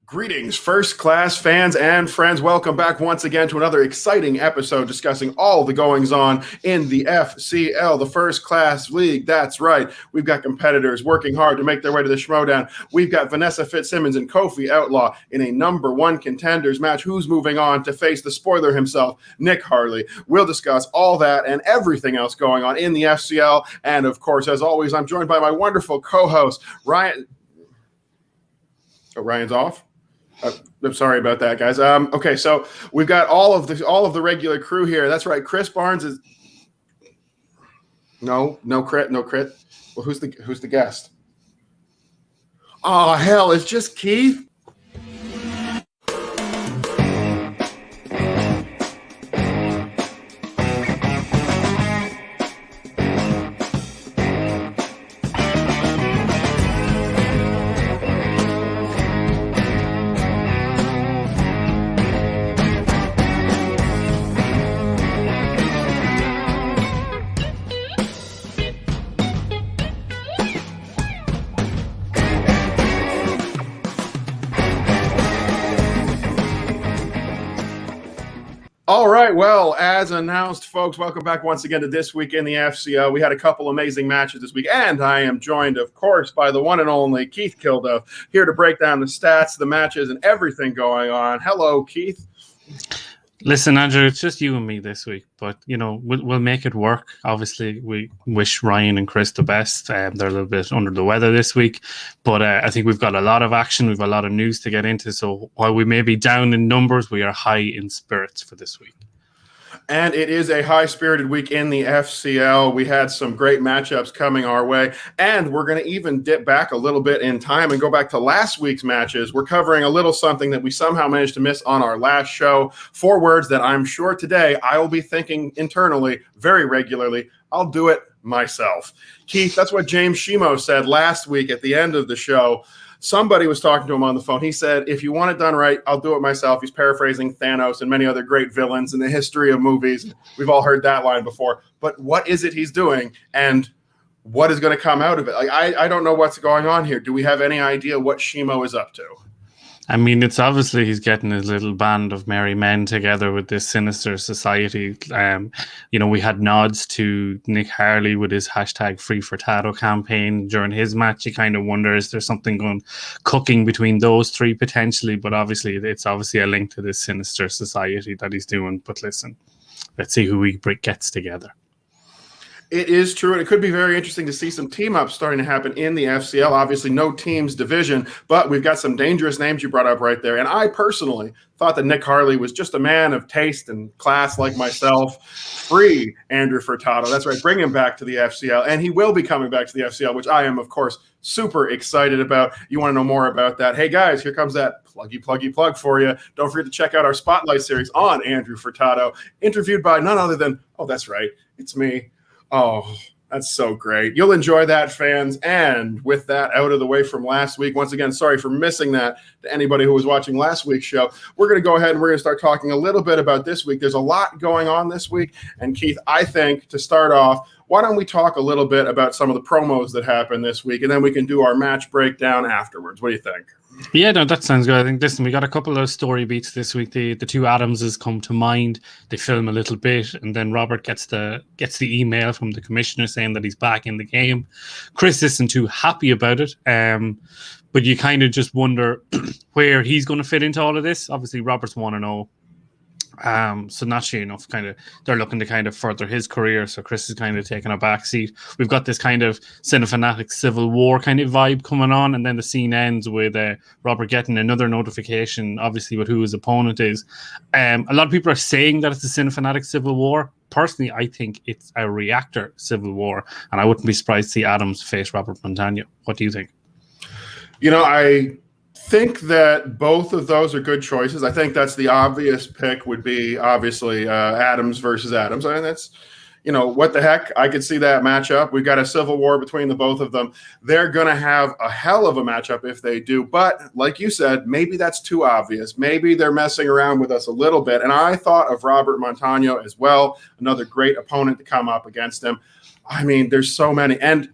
Greetings, first-class fans and friends. Welcome back once again to another exciting episode discussing all the goings-on in the FCL, the first-class league. That's right. We've got competitors working hard to make their way to the Schmoedown. We've got Vanessa, Fitzsimmons, and Kofi, Outlaw, in a number one contenders match. Who's moving on to face the spoiler himself, Nick Harley? We'll discuss all that and everything else going on in the FCL. And, of course, as always, I'm joined by my wonderful co-host, Ryan. Oh, Ryan's off? I'm sorry about that, guys. Okay, so we've got all of the regular crew here. That's right. Chris Barnes is no crit. Well, who's the guest? Oh hell, it's just Keith. All right, well, as announced, folks, welcome back once again to This Week in the FCL. We had a couple amazing matches this week, and I am joined, of course, by the one and only Keith Kilduff, here to break down the stats, the matches, and everything going on. Hello, Keith. Listen, Andrew, it's just you and me this week, but, we'll make it work. Obviously, we wish Ryan and Chris the best. They're a little bit under the weather this week, but I think we've got a lot of action. We've got a lot of news to get into. So while we may be down in numbers, we are high in spirits for this week. And it is a high-spirited week in the FCL. We had some great matchups coming our way, and we're going to even dip back a little bit in time and go back to last week's matches. We're covering a little something that we somehow managed to miss on our last show. 4 words that I'm sure today I will be thinking internally very regularly. I'll do it myself. Keith, that's what James Schmoes said last week at the end of the show. Somebody was talking to him on the phone. He said, if you want it done right, I'll do it myself. He's paraphrasing Thanos and many other great villains in the history of movies. We've all heard that line before. But what is it he's doing, and what is going to come out of it? Like, I don't know what's going on here. Do we have any idea what Schmo is up to? I mean, it's obviously he's getting his little band of merry men together with this sinister society. We had nods to Nick Harley with his hashtag Free for Tato campaign during his match. You kind of wonder, is there something cooking between those three potentially? But obviously, it's obviously a link to this sinister society that he's doing. But listen, let's see who he gets together. It is true, and it could be very interesting to see some team-ups starting to happen in the FCL. Obviously, no teams division, but we've got some dangerous names you brought up right there. And I personally thought that Nick Harley was just a man of taste and class like myself. Free Andrew Furtado. That's right, bring him back to the FCL, and he will be coming back to the FCL, which I am, of course, super excited about. You want to know more about that? Hey, guys, here comes that pluggy plug for you. Don't forget to check out our Spotlight series on Andrew Furtado, interviewed by none other than, oh, that's right, it's me. Oh, that's so great. You'll enjoy that, fans. And with that out of the way from last week, once again, sorry for missing that to anybody who was watching last week's show. We're going to go ahead and we're going to start talking a little bit about this week. There's a lot going on this week. And Keith, I think to start off, why don't we talk a little bit about some of the promos that happened this week, and then we can do our match breakdown afterwards. What do you think? Yeah, no, that sounds good. I think, listen, we got a couple of story beats this week. The two Adamses come to mind. They film a little bit, and then Robert gets the email from the commissioner saying that he's back in the game. Chris isn't too happy about it, but you kind of just wonder where he's going to fit into all of this. Obviously, Robert's 1-0. So naturally enough, they're looking to kind of further his career. So Chris is kind of taking a back seat. We've got this kind of cinematic civil war kind of vibe coming on, and then the scene ends with Robert getting another notification, obviously with who his opponent is. A lot of people are saying that it's a cinematic civil war. Personally, I think it's a reactor civil war, and I wouldn't be surprised to see Adams face Robert Montano. What do you think? I think that both of those are good choices. I think that's the obvious pick would be obviously Adams versus Adams. I mean, that's, what the heck? I could see that matchup. We've got a civil war between the both of them. They're going to have a hell of a matchup if they do. But like you said, maybe that's too obvious. Maybe they're messing around with us a little bit. And I thought of Robert Montano as well, another great opponent to come up against him. I mean, there's so many. And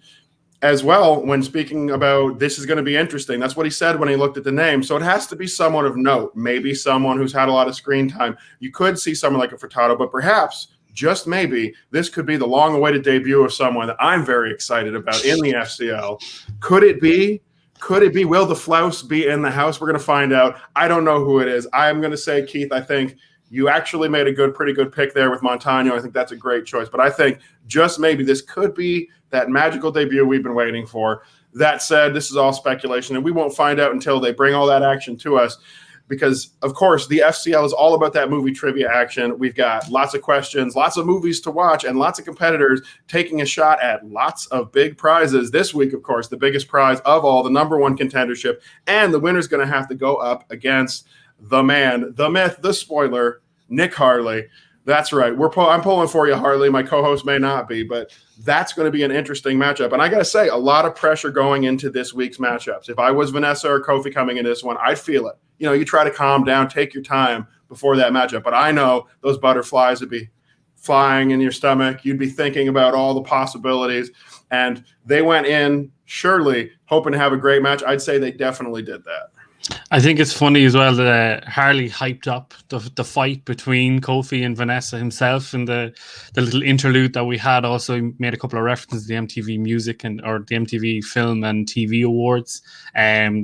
as well when speaking about this is going to be interesting. That's what he said when he looked at the name. So it has to be someone of note, maybe someone who's had a lot of screen time. You could see someone like a Furtado, but perhaps, just maybe, this could be the long-awaited debut of someone that I'm very excited about in the FCL. Could it be? Could it be? Will the Flouse be in the house? We're going to find out. I don't know who it is. I'm going to say, Keith, I think you actually made a pretty good pick there with Montano. I think that's a great choice. But I think just maybe this could be that magical debut we've been waiting for. That said, this is all speculation, and we won't find out until they bring all that action to us. Because, of course, the FCL is all about that movie trivia action. We've got lots of questions, lots of movies to watch, and lots of competitors taking a shot at lots of big prizes. This week, of course, the biggest prize of all, the #1 contendership. And the winner's going to have to go up against the man, the myth, the spoiler, Nick Harley. That's right. I'm pulling for you, Harley. My co-host may not be, but that's going to be an interesting matchup. And I got to say, a lot of pressure going into this week's matchups. If I was Vanessa or Kofi coming into this one, I'd feel it. You know, you try to calm down, take your time before that matchup. But I know those butterflies would be flying in your stomach. You'd be thinking about all the possibilities. And they went in, surely, hoping to have a great match. I'd say they definitely did that. I think it's funny as well that Harley hyped up the fight between Kofi and Vanessa himself in the little interlude that we had. Also, he made a couple of references to the MTV Music or the MTV Film and TV Awards,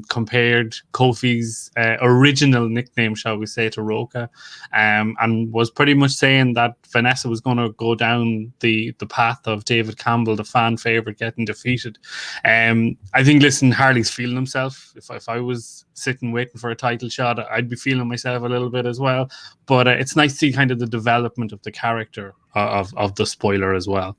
compared Kofi's original nickname, shall we say, to Roca, and was pretty much saying that Vanessa was going to go down the path of David Campbell, the fan favorite, getting defeated. I think, listen, Harley's feeling himself. If I was sitting waiting for a title shot, I'd be feeling myself a little bit as well. But it's nice to see kind of the development of the character of the spoiler as well.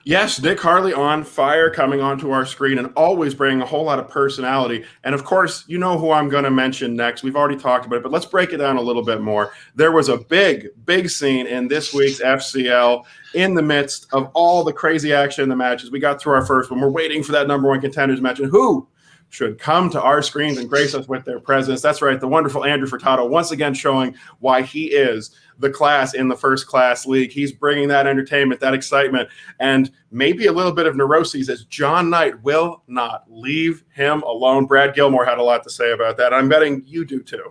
Yes, Nick Harley on fire, coming onto our screen and always bringing a whole lot of personality. And of course, you know who I'm going to mention next. We've already talked about it, but let's break it down a little bit more. There was a big scene in this week's FCL in the midst of all the crazy action in the matches. We got through our first one. We're waiting for that #1 contenders match. And who should come to our screens and grace us with their presence? That's right, the wonderful Andrew Furtado, once again showing why he is the class in the first class league. He's bringing that entertainment, that excitement, and maybe a little bit of neuroses, as John Knight will not leave him alone. Brad Gilmore had a lot to say about that. I'm betting you do too.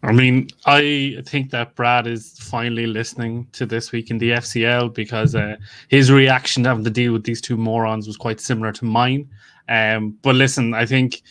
I mean, I think that Brad is finally listening to This Week in the FCL, because his reaction to having to deal with these two morons was quite similar to mine. But listen, I think,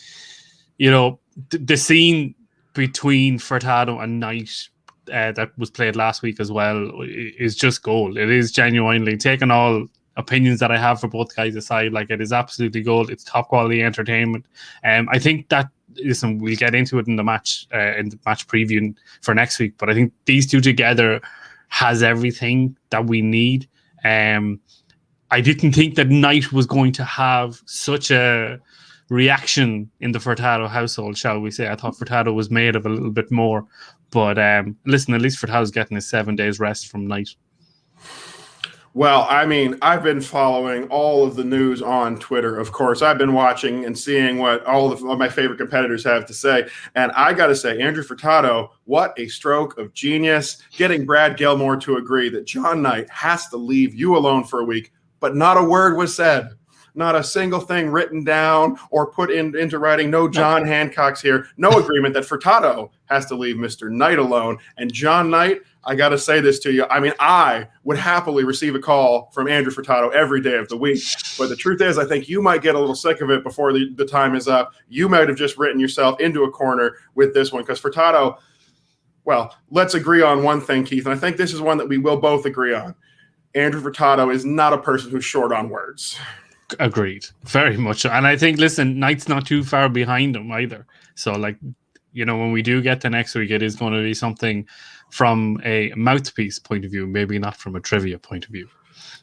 you know, the scene between Furtado and Knight that was played last week as well is just gold. It is genuinely, taking all opinions that I have for both guys aside, like, it is absolutely gold. It's top quality entertainment. I think that, listen, we'll get into it in the match preview for next week, but I think these two together has everything that we need. I didn't think that Knight was going to have such a reaction in the Furtado household, shall we say. I thought Furtado was made of a little bit more. But listen, at least Furtado's getting his 7 days rest from Knight. Well, I mean, I've been following all of the news on Twitter, of course. I've been watching and seeing what all of my favorite competitors have to say. And I got to say, Andrew Furtado, what a stroke of genius, getting Brad Gilmore to agree that John Knight has to leave you alone for a week. But not a word was said. Not a single thing written down or put into writing. No John Hancocks here. No agreement that Furtado has to leave Mr. Knight alone. And John Knight, I got to say this to you. I mean, I would happily receive a call from Andrew Furtado every day of the week. But the truth is, I think you might get a little sick of it before the time is up. You might have just written yourself into a corner with this one, because Furtado, well, let's agree on one thing, Keith. And I think this is one that we will both agree on. Andrew Furtado is not a person who's short on words. Agreed. Very much. And I think, listen, Knight's not too far behind him either. So, like, you know, when we do get to next week, it is going to be something from a mouthpiece point of view, maybe not from a trivia point of view.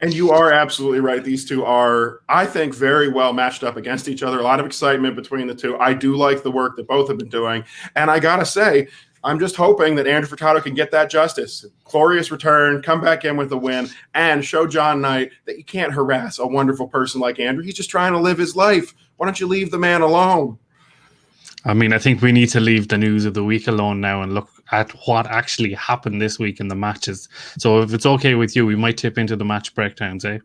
And you are absolutely right. These two are, I think, very well matched up against each other. A lot of excitement between the two. I do like the work that both have been doing. And I got to say, I'm just hoping that Andrew Furtado can get that justice. Glorious return, come back in with a win, and show John Knight that you can't harass a wonderful person like Andrew. He's just trying to live his life. Why don't you leave the man alone? I mean, I think we need to leave the news of the week alone now and look at what actually happened this week in the matches. So if it's okay with you, we might tip into the match breakdowns, eh?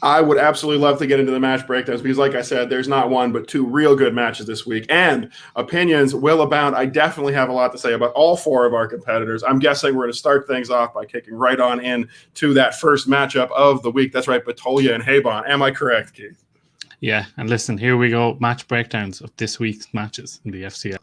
I would absolutely love to get into the match breakdowns because, like I said, there's not one but two real good matches this week, and opinions will abound. I definitely have a lot to say about all four of our competitors. I'm guessing we're going to start things off by kicking right on in to that first matchup of the week. That's right, Battoglia and Haibon. Am I correct, Keith? Yeah, and listen, here we go. Match breakdowns of this week's matches in the FCL.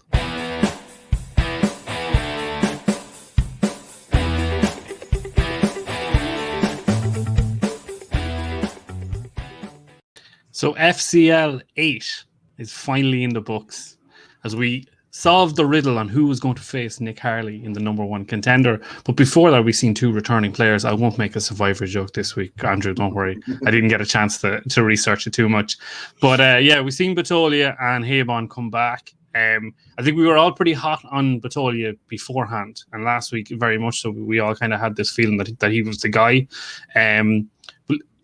So FCL 8 is finally in the books as we solved the riddle on who was going to face Nick Harley in the number one contender. But before that, we've seen two returning players. I won't make a Survivor joke this week, Andrew, don't worry. I didn't get a chance to research it too much. But yeah, we've seen Battoglia and Haibon come back. I think we were all pretty hot on Battoglia beforehand. And last week, very much so, we all kind of had this feeling that he was the guy.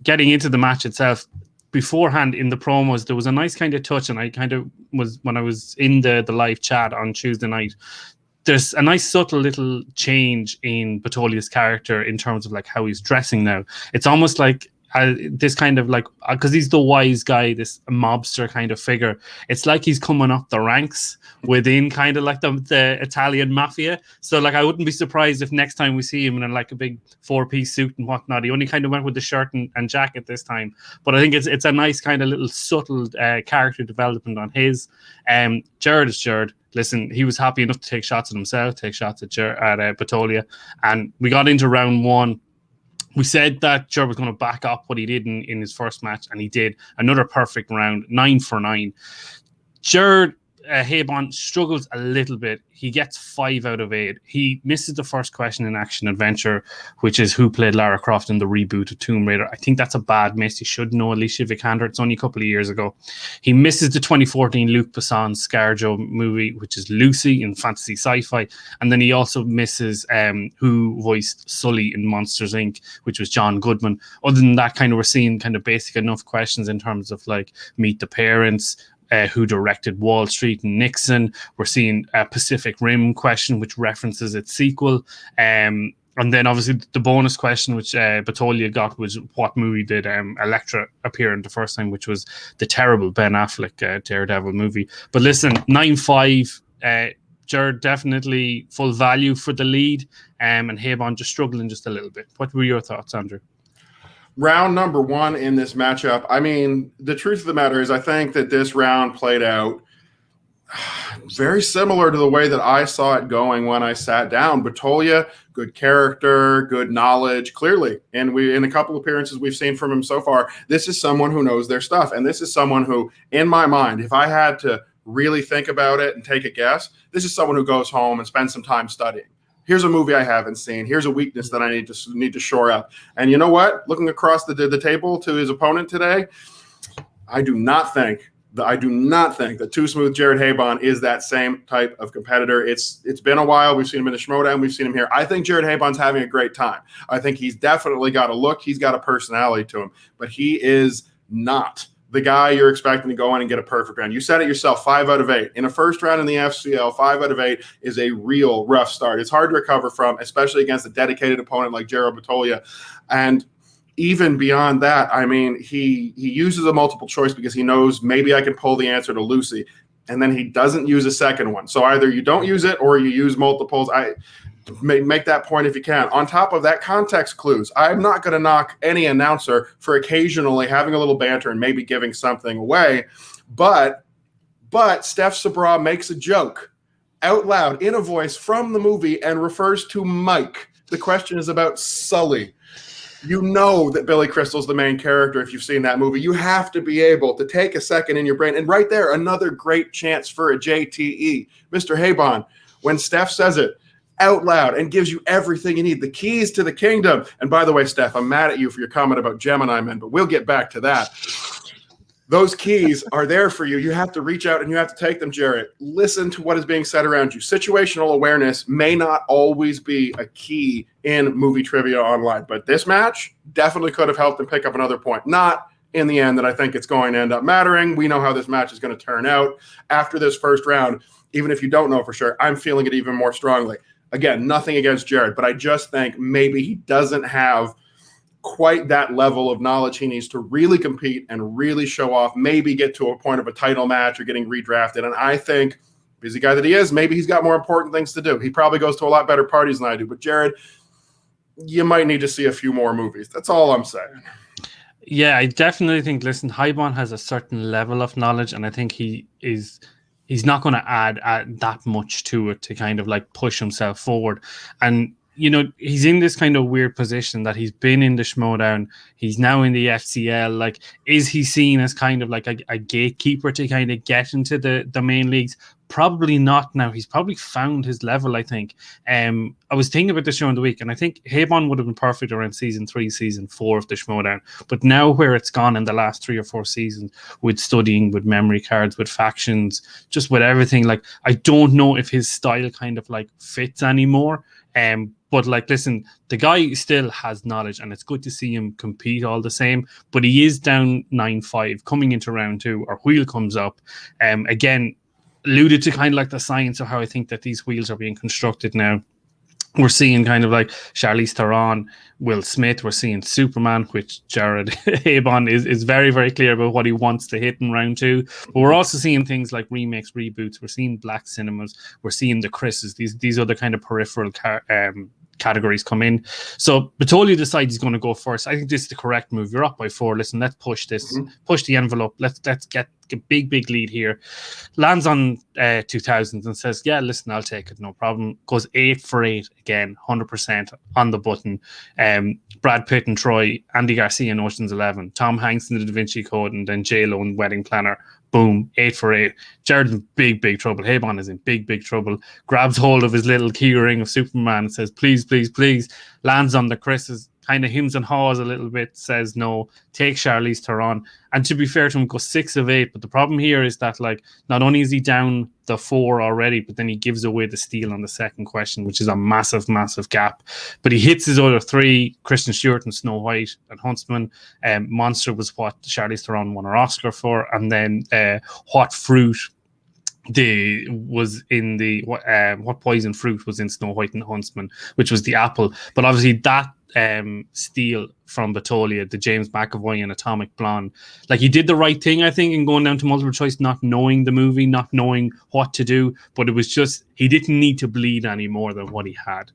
Getting into the match itself, beforehand in the promos, there was a nice kind of touch, and I kind of was, when I was in the live chat on Tuesday night, there's a nice subtle little change in Battoglia's character in terms of like how he's dressing now. It's almost like this kind of like, because he's the wise guy, this mobster kind of figure. It's like he's coming up the ranks within kind of like the Italian mafia. So like I wouldn't be surprised if next time we see him in like a big 4-piece suit and whatnot. He only kind of went with the shirt and jacket this time. But I think it's a nice kind of little subtle character development on his. Gerard is Gerard. Listen, he was happy enough to take shots at himself, take shots at Battoglia. And we got into round one. We said that Gerard was going to back up what he did in his first match, and he did. Another perfect round, 9 for 9. Gerard Haibon struggles a little bit. He gets 5 out of 8. He misses the first question in Action Adventure, which is who played Lara Croft in the reboot of Tomb Raider. I think that's a bad miss. He should know Alicia Vikander. It's only a couple of years ago. He misses the 2014 Luc Besson ScarJo movie, which is Lucy in fantasy sci-fi. And then he also misses who voiced Sully in Monsters, Inc., which was John Goodman. Other than that, kind of we're seeing kind of basic enough questions in terms of like Meet the Parents, who directed Wall Street and Nixon. We're seeing a Pacific Rim question, which references its sequel. And then obviously the bonus question, which Battoglia got, was what movie did Elektra appear in the first time, which was the terrible Ben Affleck Daredevil movie. But listen, 9-5, Gerard definitely full value for the lead, and Haibon just struggling just a little bit. What were your thoughts, Andrew? Round number one in this matchup. I mean, the truth of the matter is I think that this round played out very similar to the way that I saw it going when I sat down. Battoglia, good character, good knowledge, clearly. And in a couple appearances we've seen from him so far, this is someone who knows their stuff. And this is someone who, in my mind, if I had to really think about it and take a guess, this is someone who goes home and spends some time studying. Here's a movie I haven't seen. Here's a weakness that I need to shore up. And you know what? Looking across the table to his opponent today, I do not think that Too Smooth Gerard Haibon is that same type of competitor. It's been a while. We've seen him in the Schmoedown. We've seen him here. I think Gerard Haibon's having a great time. I think he's definitely got a look. He's got a personality to him. But he is not the guy you're expecting to go in and get a perfect round. You said it yourself, 5 out of 8. In a first round in the FCL, 5 out of 8 is a real rough start. It's hard to recover from, especially against a dedicated opponent like Gerard Battoglia. And even beyond that, I mean, he uses a multiple choice because he knows maybe I can pull the answer to Lucy, and then he doesn't use a second one. So either you don't use it or you use multiples. I make that point if you can. On top of that, context clues. I'm not going to knock any announcer for occasionally having a little banter and maybe giving something away, but Steph Sabra makes a joke out loud in a voice from the movie and refers to Mike. The question is about Sully. You know that Billy Crystal's the main character if you've seen that movie. You have to be able to take a second in your brain. And right there, another great chance for a JTE. Mr. Haibon, when Steph says it out loud and gives you everything you need, the keys to the kingdom. And by the way, Steph, I'm mad at you for your comment about Gemini Men, but we'll get back to that. Those keys are there for you. You have to reach out and you have to take them, Gerard. Listen to what is being said around you. Situational awareness may not always be a key in movie trivia online, but this match definitely could have helped him pick up another point. Not in the end that I think it's going to end up mattering. We know how this match is going to turn out after this first round. Even if you don't know for sure, I'm feeling it even more strongly. Again, nothing against Gerard, but I just think maybe he doesn't have quite that level of knowledge he needs to really compete and really show off, maybe get to a point of a title match or getting redrafted. And I think, busy guy that he is, maybe he's got more important things to do. He probably goes to a lot better parties than I do. But Gerard, you might need to see a few more movies. That's all I'm saying. Yeah, I definitely think, listen, Haibon has a certain level of knowledge, and I think he's not going to add that much to it to kind of like push himself forward. And, you know, he's in this kind of weird position that he's been in the Schmoedown. He's now in the FCL. Like, is he seen as kind of like a gatekeeper to kind of get into the main leagues? Probably not now. He's probably found his level, I think. I was thinking about the show in the week, and I think Haibon would have been perfect around season 3, season 4 of the Schmoedown. But now where it's gone in the last 3 or 4 seasons, with studying, with memory cards, with factions, just with everything, like, I don't know if his style kind of like fits anymore. But like, listen, the guy still has knowledge, and it's good to see him compete all the same. But he is down 9-5 coming into round 2. Our wheel comes up. Again, alluded to kind of like the science of how I think that these wheels are being constructed now. We're seeing kind of like Charlize Theron, Will Smith. We're seeing Superman, which Gerard Haibon is very, very clear about what he wants to hit in round 2. But we're also seeing things like remakes, reboots. We're seeing black cinemas. We're seeing the Chris's. These other kind of peripheral categories come in. So Battoglia decides he's going to go first. I think this is the correct move. You're up by 4. Listen, let's push this. Push the envelope. Let's get a big lead here. Lands on 2000 and says, yeah, listen, I'll take it, no problem. Goes 8 for 8 again, 100% on the button. Brad Pitt and Troy, Andy Garcia in Ocean's 11, Tom Hanks in the Da Vinci Code, and then J-Lo in Wedding Planner. Boom, 8 for 8. Jared's in big trouble. Haibon is in big trouble. Grabs hold of his little key ring of Superman and says, please. Lands on the Chris's, kind of hems and haws a little bit, says no, take Charlize Theron. And to be fair to him, goes 6 of 8. But the problem here is that, like, not only is he down the 4 already, but then he gives away the steal on the second question, which is a massive gap. But he hits his other 3, Kristen Stewart and Snow White and Huntsman. Monster was what Charlize Theron won her Oscar for. And then What Fruit was in the what poison fruit was in Snow White and Huntsman, which was the apple. But obviously that steal from Battoglia, the James McAvoy and Atomic Blonde, like, he did the right thing, I think, in going down to multiple choice, not knowing the movie, not knowing what to do. But it was just, he didn't need to bleed any more than what he had.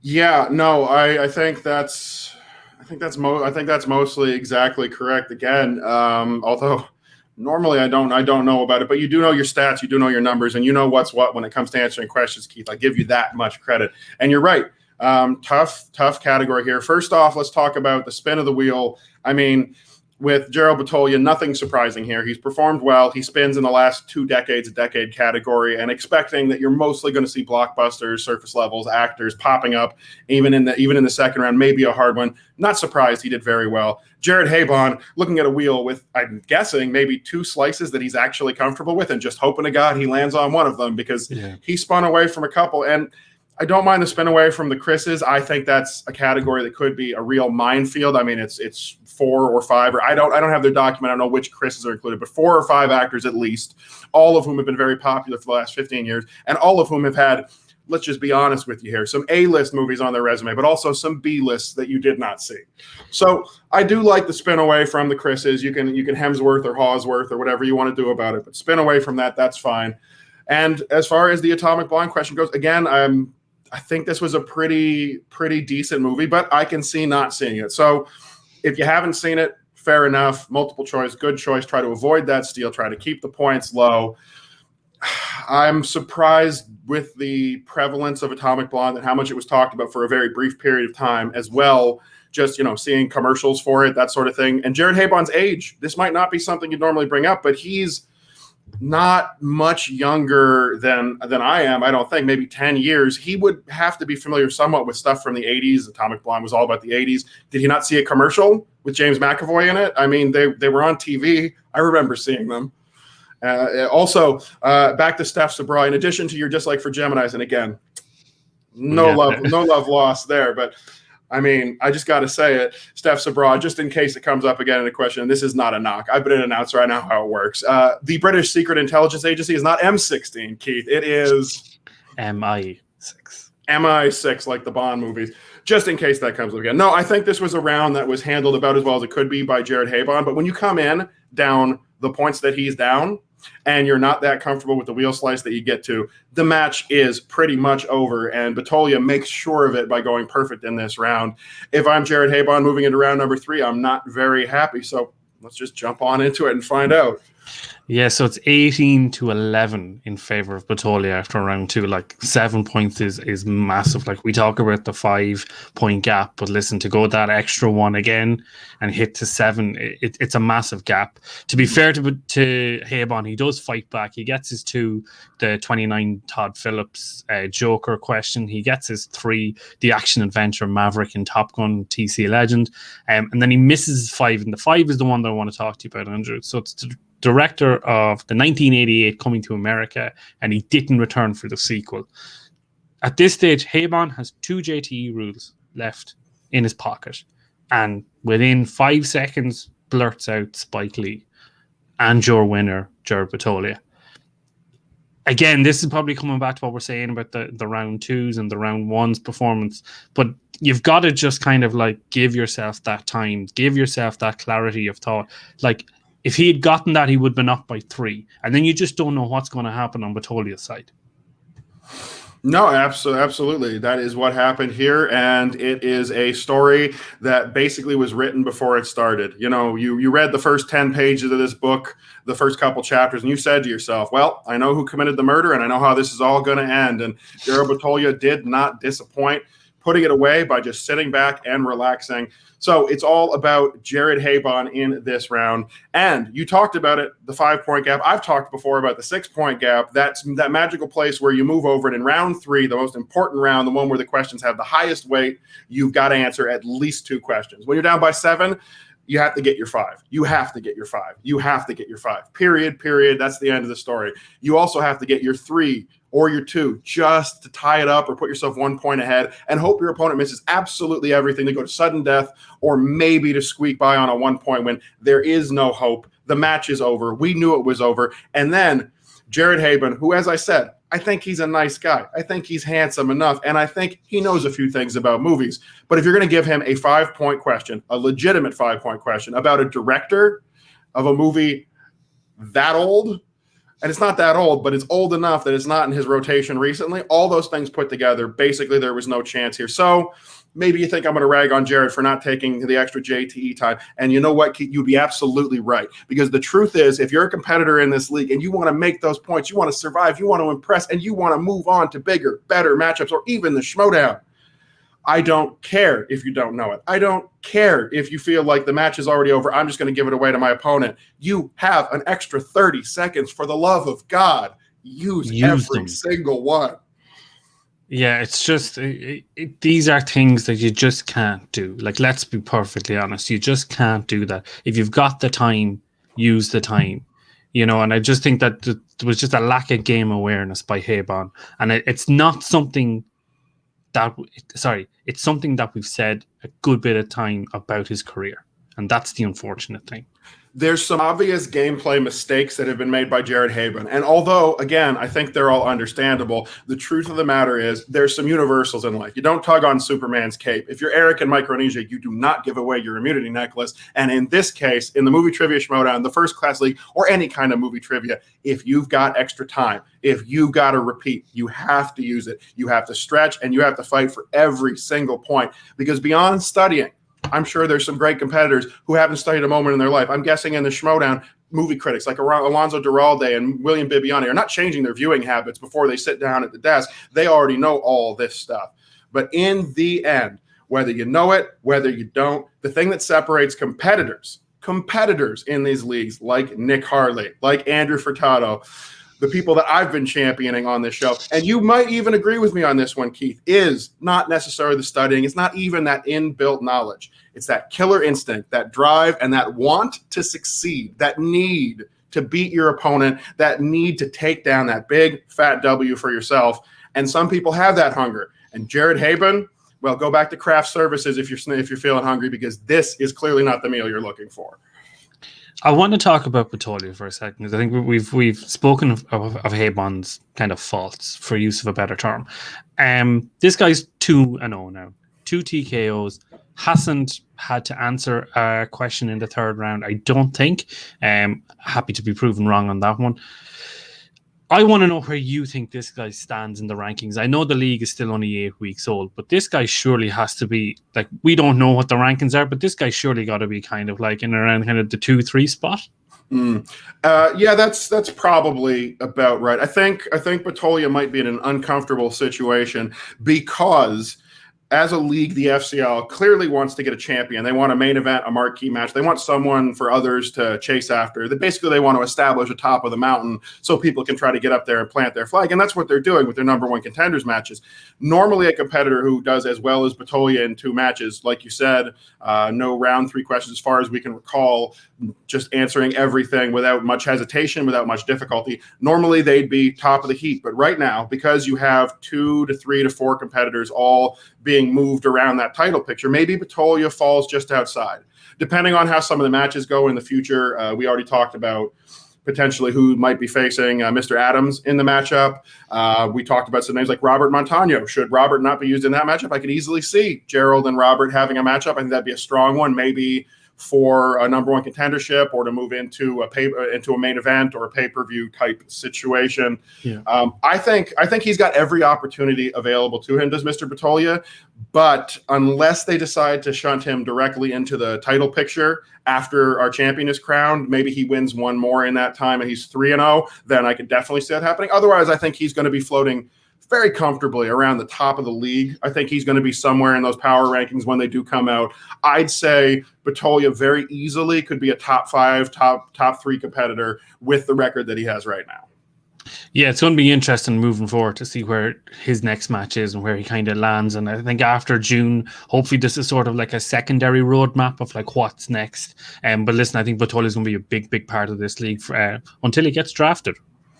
Yeah, no, I think that's mostly exactly correct. Again, although normally I don't know about it, but you do know your stats, you do know your numbers, and you know what's what when it comes to answering questions, Keith. I give you that much credit. And you're right. Tough category here. First off, let's talk about the spin of the wheel. I mean, with Gerard Battoglia, nothing surprising here. He's performed well. He spins in the last 2 decades, a decade category, and expecting that you're mostly going to see blockbusters, surface levels, actors popping up, even in the second round, maybe a hard one. Not surprised. He did very well. Gerard Haibon, looking at a wheel with, I'm guessing, maybe 2 slices that he's actually comfortable with, and just hoping to God he lands on one of them, because he spun away from a couple. And I don't mind the spin away from the Chris's. I think that's a category that could be a real minefield. I mean, it's 4 or 5, or I don't have their document. I don't know which Chris's are included, but 4 or 5 actors at least, all of whom have been very popular for the last 15 years, and all of whom have had, let's just be honest with you here, some A-list movies on their resume, but also some B-lists that you did not see. So I do like the spin away from the Chris's. You can Hemsworth or Hawsworth or whatever you want to do about it, but spin away from that, that's fine. And as far as the Atomic Blonde question goes, again, I think this was a pretty decent movie, but I can see not seeing it. So if you haven't seen it, fair enough. Multiple choice, good choice. Try to avoid that steal. Try to keep the points low. I'm surprised with the prevalence of Atomic Blonde and how much it was talked about for a very brief period of time as well. Just, seeing commercials for it, that sort of thing. And Gerard Haibon's age, this might not be something you'd normally bring up, but he's not much younger than I am, I don't think, maybe 10 years. He would have to be familiar somewhat with stuff from the 80s. Atomic Blonde was all about the 80s. Did he not see a commercial with James McAvoy in it? I mean, they were on TV. I remember seeing them. Also, back to Steph Sabra, in addition to your dislike for Geminis, and again, no love lost there, but I mean, I just got to say it, Steph Sabra, just in case it comes up again in a question, and this is not a knock. I've been an announcer. I know how it works. The British Secret Intelligence Agency is not M16, Keith. It is MI6. MI6, like the Bond movies, just in case that comes up again. No, I think this was a round that was handled about as well as it could be by Jared Haibon. But when you come in down the points that he's down, and you're not that comfortable with the wheel slice that you get to, the match is pretty much over, and Battoglia makes sure of it by going perfect in this round. If I'm Jared Haibon moving into round number 3, I'm not very happy, so let's just jump on into it and find out. Yeah, so it's 18-11 in favor of Battoglia after round 2. Like 7 points is massive. Like we talk about the 5-point gap, but listen, to go that extra one again and hit to 7, it's a massive gap. To be fair to Haibon, he does fight back. He gets his 2, the 29 Todd Phillips Joker question. He gets his 3, the action adventure Maverick in Top Gun TC Legend, and then he misses 5, and the 5 is the one that I want to talk to you about, Andrew. So it's director of the 1988 Coming to America, and he didn't return for the sequel. At this stage, Haibon has 2 JTE rules left in his pocket, and within 5 seconds blurts out Spike Lee and your winner, Gerard Battoglia. Again, this is probably coming back to what we're saying about the round 2s and the round 1s performance, but you've got to just kind of like give yourself that time, give yourself that clarity of thought. Like, if he had gotten that, he would have been up by 3. And then you just don't know what's going to happen on Battoglia's side. No, absolutely. That is what happened here. And it is a story that basically was written before it started. You know, you read the first 10 pages of this book, the first couple chapters, and you said to yourself, well, I know who committed the murder and I know how this is all going to end. And Gerard Battoglia did not disappoint, putting it away by just sitting back and relaxing. So it's all about Jared Haibon in this round. And you talked about it, the 5-point gap. I've talked before about the 6-point gap. That's that magical place where you move over it in round 3, the most important round, the one where the questions have the highest weight. You've got to answer at least 2 questions. When you're down by 7, you have to get your 5. You have to get your 5. You have to get your 5. Period. That's the end of the story. You also have to get your 3 or your 2 just to tie it up or put yourself 1 point ahead and hope your opponent misses absolutely everything to go to sudden death or maybe to squeak by on a 1-point win. There is no hope. The match is over. We knew it was over. And then Jared Haibon, who, as I said, I think he's a nice guy. I think he's handsome enough, and I think he knows a few things about movies. But if you're going to give him a 5-point question, a legitimate 5-point question about a director of a movie that old, and it's not that old, but it's old enough that it's not in his rotation recently, all those things put together, basically there was no chance here. So maybe you think I'm going to rag on Gerard for not taking the extra JTE time. And you know what? You'd be absolutely right. Because the truth is, if you're a competitor in this league and you want to make those points, you want to survive, you want to impress, and you want to move on to bigger, better matchups, or even the Schmoedown, I don't care if you don't know it. I don't care if you feel like the match is already over. I'm just going to give it away to my opponent. You have an extra 30 seconds. For the love of God, use every them. Single one. Yeah, it's just these are things that you just can't do. Like, let's be perfectly honest. You just can't do that. If you've got the time, use the time. You know, and I just think that there was just a lack of game awareness by Haibon. And it's not something it's something that we've said a good bit of time about his career. And that's the unfortunate thing. There's some obvious gameplay mistakes that have been made by Jared Haibon. And although, again, I think they're all understandable, the truth of the matter is there's some universals in life. You don't tug on Superman's cape. If you're Eric in Micronesia, you do not give away your immunity necklace. And in this case, in the movie trivia Schmoedown, the first class league, or any kind of movie trivia, if you've got extra time, if you've got to repeat, you have to use it. You have to stretch and you have to fight for every single point. Because beyond studying, I'm sure there's some great competitors who haven't studied a moment in their life. I'm guessing in the Schmoedown, movie critics like Alonzo Duralde and William Bibbiani are not changing their viewing habits before they sit down at the desk. They already know all this stuff. But in the end, whether you know it, whether you don't, the thing that separates competitors in these leagues like Nick Harley, like Andrew Furtado, the people that I've been championing on this show, and you might even agree with me on this one, Keith, is not necessarily the studying. It's not even that inbuilt knowledge. It's that killer instinct, that drive, and that want to succeed, that need to beat your opponent, that need to take down that big, fat W for yourself. And some people have that hunger. And Jared Haibon, well, go back to craft services if you're feeling hungry, because this is clearly not the meal you're looking for. I want to talk about Battoglia for a second because I think we've spoken of Haibon's kind of faults, for use of a better term. This guy's 2-0 now, 2 TKOs. Hasn't had to answer a question in the third round, I don't think. Happy to be proven wrong on that one. I want to know where you think this guy stands in the rankings. I know the league is still only 8 weeks old, but this guy surely has to be, like, we don't know what the rankings are, but this guy surely got to be kind of like in around kind of the 2-3 spot. Yeah, that's probably about right. I think Battoglia might be in an uncomfortable situation because as a league, the FCL clearly wants to get a champion. They want a main event, a marquee match. They want someone for others to chase after. They want to establish a top of the mountain so people can try to get up there and plant their flag. And that's what they're doing with their number one contenders matches. Normally, a competitor who does as well as Battoglia in 2 matches, like you said, no round 3 questions as far as we can recall, just answering everything without much hesitation, without much difficulty. Normally, they'd be top of the heap. But right now, because you have 2 to 3 to 4 competitors all being moved around that title picture, maybe Battoglia falls just outside. Depending on how some of the matches go in the future, we already talked about potentially who might be facing Mr. Adams in the matchup. We talked about some names like Robert Montano. Should Robert not be used in that matchup? I could easily see Gerald and Robert having a matchup. I think that'd be a strong one, maybe for a number one contendership or to move into a main event or a pay-per-view type situation. Yeah. I think he's got every opportunity available to him, does Mr. Battoglia, but unless they decide to shunt him directly into the title picture after our champion is crowned, maybe he wins one more in that time and he's 3-0, then I could definitely see that happening. Otherwise, I think he's going to be floating very comfortably around the top of the league. I think he's going to be somewhere in those power rankings when they do come out. I'd say Battoglia very easily could be a top 5, top 3 competitor with the record that he has right now. Yeah, it's going to be interesting moving forward to see where his next match is and where he kind of lands. And I think after June, hopefully this is sort of like a secondary roadmap of like what's next. But listen, I think Battoglia is going to be a big part of this league until he gets drafted.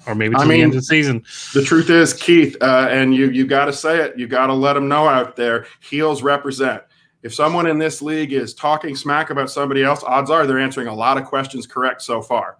Or maybe to the end of the season. The truth is, Keith, and you got to say it, you got to let them know out there, heels represent. If someone in this league is talking smack about somebody else, odds are they're answering a lot of questions correct so far.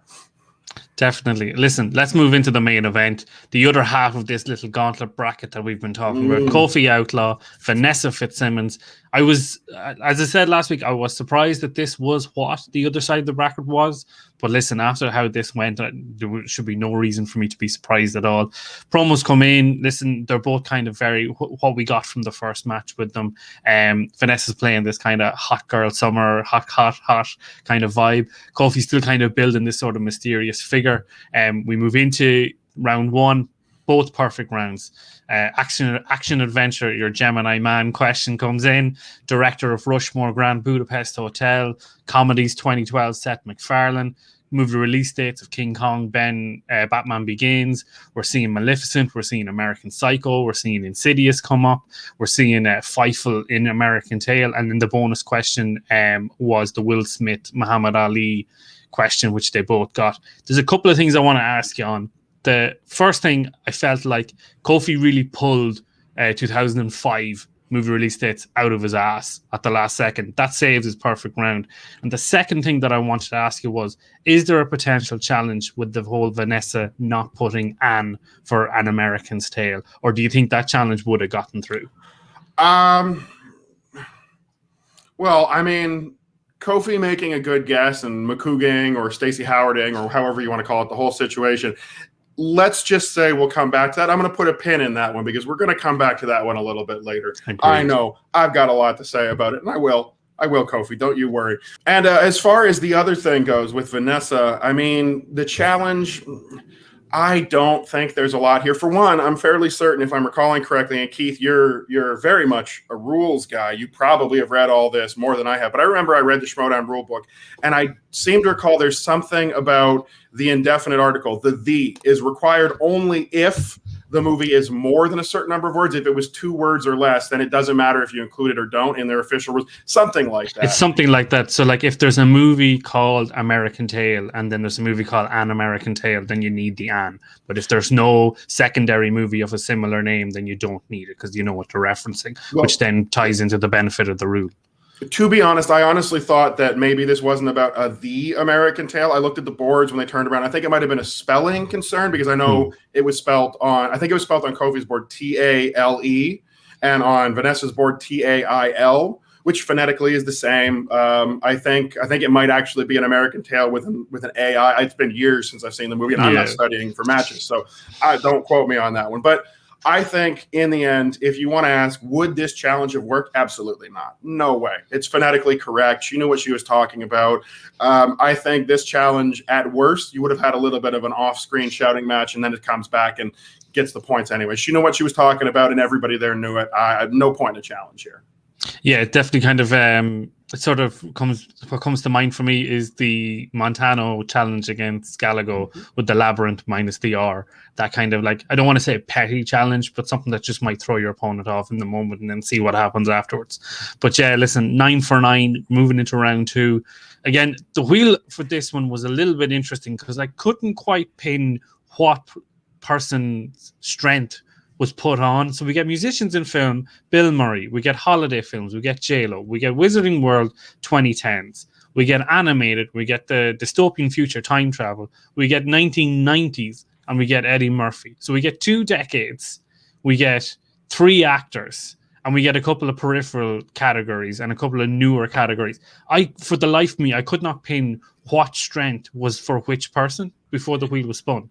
Definitely. Listen, let's move into the main event. The other half of this little gauntlet bracket that we've been talking about. Kofi Outlaw, Vanessa Fitzsimmons. I was, as I said last week, I was surprised that this was what the other side of the bracket was. But listen, after how this went, there should be no reason for me to be surprised at all. Promos come in. Listen, they're both kind of very what we got from the first match with them. Vanessa's playing this kind of hot girl summer, hot kind of vibe. Kofi's still kind of building this sort of mysterious figure. We move into round 1, both perfect rounds. Action adventure, your Gemini man question comes in. Director of Rushmore Grand Budapest Hotel, comedies 2012 Seth MacFarlane. Movie release dates of King Kong, Batman Begins. We're seeing Maleficent. We're seeing American Psycho. We're seeing Insidious come up. We're seeing Fievel in American Tail. And then the bonus question was the Will Smith Muhammad Ali question, which they both got. There's a couple of things I want to ask you on. The first thing, I felt like Kofi really pulled 2005 movie release dates out of his ass at the last second. That saves his perfect round. And the second thing that I wanted to ask you was, is there a potential challenge with the whole Vanessa not putting Anne for An American's Tale? Or do you think that challenge would have gotten through? Well, I mean, Kofi making a good guess and McCougang or Stacey Howarding or however you want to call it, the whole situation. Let's just say we'll come back to that. I'm going to put a pin in that one because we're going to come back to that one a little bit later. Agreed. I know I've got a lot to say about it, and I will, Kofi. Don't you worry. And as far as the other thing goes with Vanessa, I mean, the challenge, I don't think there's a lot here. For one, I'm fairly certain, if I'm recalling correctly, and Keith, you're very much a rules guy. You probably have read all this more than I have. But I remember I read the Schmoedown rule book, and I seem to recall there's something about the indefinite article. The is required only if the movie is more than a certain number of words. If it was 2 words or less, then it doesn't matter if you include it or don't in their official rules. Something like that. It's something like that. So like if there's a movie called American Tail and then there's a movie called An American Tail, then you need the An. But if there's no secondary movie of a similar name, then you don't need it because you know what they're referencing, which then ties into the benefit of the rule. To be honest, I honestly thought that maybe this wasn't about the American Tail. I looked at the boards when they turned around. I think it might have been a spelling concern because I know it was spelled on, I think it was spelled on Kofi's board Tale, and on Vanessa's board Tail, which phonetically is the same. I think it might actually be an American Tail with an AI. It's been years since I've seen the movie, and I'm not studying for matches, so don't quote me on that one. But I think in the end, if you want to ask, would this challenge have worked? Absolutely not. No way. It's phonetically correct. She knew what she was talking about. I think this challenge, at worst, you would have had a little bit of an off-screen shouting match, and then it comes back and gets the points anyway. She knew what she was talking about, and everybody there knew it. No point in a challenge here. Yeah, it definitely kind of it sort of what comes to mind for me is the Montano challenge against Gallagher with the labyrinth minus the R. That kind of like, I don't want to say a petty challenge, but something that just might throw your opponent off in the moment and then see what happens afterwards. But yeah, listen, 9 for 9, moving into round 2. Again, the wheel for this one was a little bit interesting because I couldn't quite pin what person's strength was put on. So we get musicians in film, Bill Murray. We get holiday films. We get J-Lo. We get Wizarding World 2010s. We get animated. We get the dystopian future, time travel. We get 1990s, and we get Eddie Murphy. So we get 2 decades. We get 3 actors, and we get a couple of peripheral categories and a couple of newer categories. For the life of me, I could not pin what strength was for which person before the wheel was spun.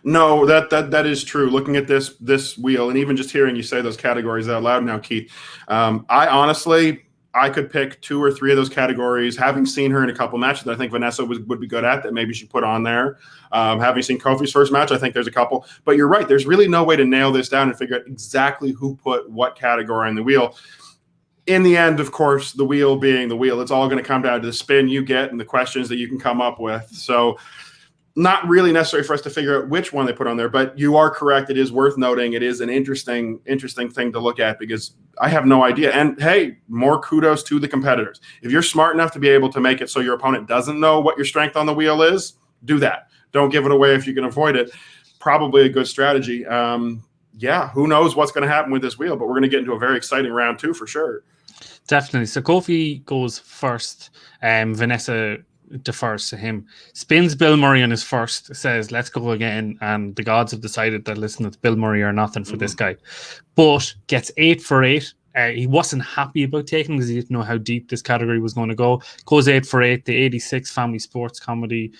No, that is true. Looking at this wheel, and even just hearing you say those categories out loud now, Keith, I could pick 2 or 3 of those categories. Having seen her in a couple matches that I think Vanessa would be good at, that maybe she put on there. Having seen Kofi's first match, I think there's a couple. But you're right. There's really no way to nail this down and figure out exactly who put what category on the wheel. In the end, of course, the wheel being the wheel, it's all going to come down to the spin you get and the questions that you can come up with. So not really necessary for us to figure out which one they put on there, but you are correct. It is worth noting. It is an interesting thing to look at because I have no idea. And hey, more kudos to the competitors. If you're smart enough to be able to make it so your opponent doesn't know what your strength on the wheel is, do that. Don't give it away if you can avoid it. Probably a good strategy. Yeah, who knows what's going to happen with this wheel, but we're going to get into a very exciting round 2 for sure. Definitely. So Kofi goes first. Vanessa defers to him, spins Bill Murray on his first, says let's go again, and the gods have decided that listen, it's Bill Murray or nothing for this guy, but gets 8 for 8. He wasn't happy about taking because he didn't know how deep this category was going to go. Goes 8 for 8. The 86 family sports comedy,